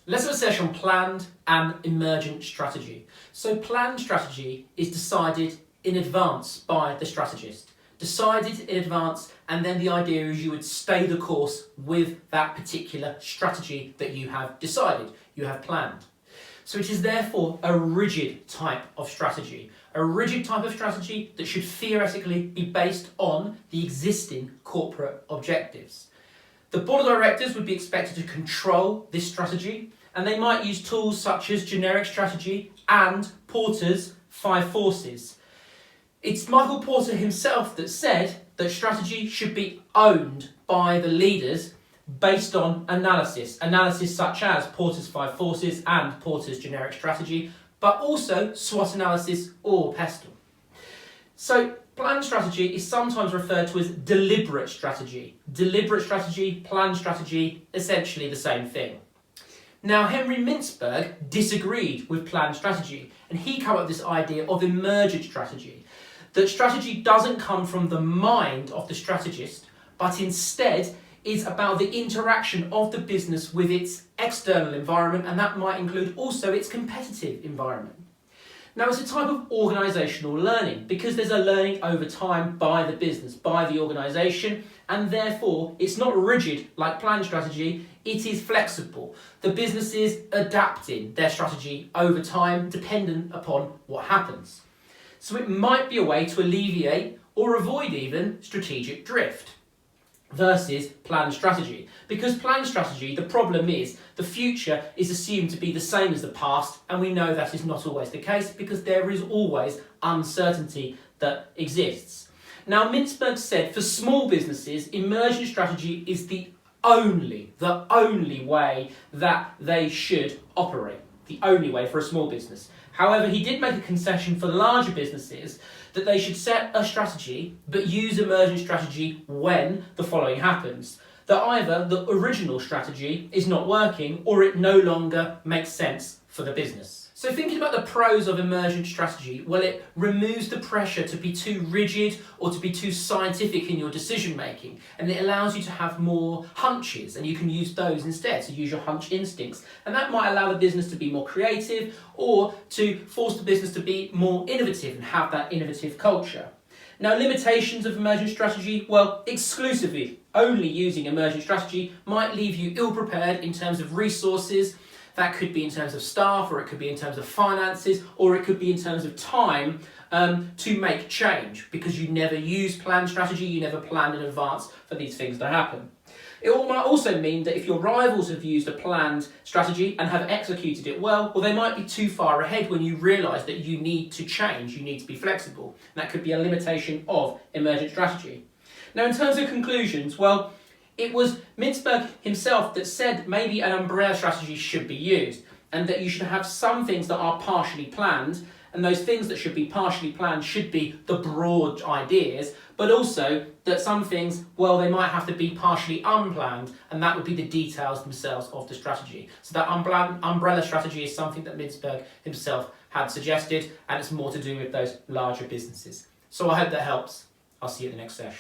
Let's have a session on planned and emergent strategy. So planned strategy is decided in advance by the strategist. Decided in advance, and then the idea is you would stay the course with that particular strategy that you have decided, you have planned. So it is therefore a rigid type of strategy. A rigid type of strategy that should theoretically be based on the existing corporate objectives. The board of directors would be expected to control this strategy, and they might use tools such as generic strategy and Porter's 5 forces. It's Michael Porter himself that said that strategy should be owned by the leaders based on analysis such as Porter's 5 forces and Porter's generic strategy, but also SWOT analysis or PESTLE. So planned strategy is sometimes referred to as deliberate strategy. Deliberate strategy, planned strategy, essentially the same thing. Now, Henry Mintzberg disagreed with planned strategy, and he came up with this idea of emergent strategy. That strategy doesn't come from the mind of the strategist, but instead is about the interaction of the business with its external environment, and that might include also its competitive environment. Now, it's a type of organisational learning because there's a learning over time by the business, by the organisation, and therefore it's not rigid like planned strategy, it is flexible. The business is adapting their strategy over time dependent upon what happens. So it might be a way to alleviate or avoid even strategic drift versus planned strategy. Because planned strategy, the problem is the future is assumed to be the same as the past, and we know that is not always the case because there is always uncertainty that exists. Now, Mintzberg said for small businesses, emergent strategy is the only way that they should operate. The only way for a small business. However, he did make a concession for larger businesses that they should set a strategy but use emergent strategy when the following happens. That either the original strategy is not working or it no longer makes sense for the business. So thinking about the pros of emergent strategy, well, it removes the pressure to be too rigid or to be too scientific in your decision making, and it allows you to have more hunches, and you can use those instead, so use your hunch instincts, and that might allow the business to be more creative or to force the business to be more innovative and have that innovative culture. Now, limitations of emergent strategy, well, exclusively only using emergent strategy might leave you ill-prepared in terms of resources. That could be in terms of staff, or it could be in terms of finances, or it could be in terms of time to make change because you never use planned strategy, you never planned in advance for these things to happen. It might also mean that if your rivals have used a planned strategy and have executed it well, they might be too far ahead when you realise that you need to change, you need to be flexible. And that could be a limitation of emergent strategy. Now, in terms of conclusions, well, it was Mintzberg himself that said maybe an umbrella strategy should be used, and that you should have some things that are partially planned, and those things that should be partially planned should be the broad ideas, but also that some things, well, they might have to be partially unplanned, and that would be the details themselves of the strategy. So that umbrella strategy is something that Mintzberg himself had suggested, and it's more to do with those larger businesses. So I hope that helps. I'll see you at the next session.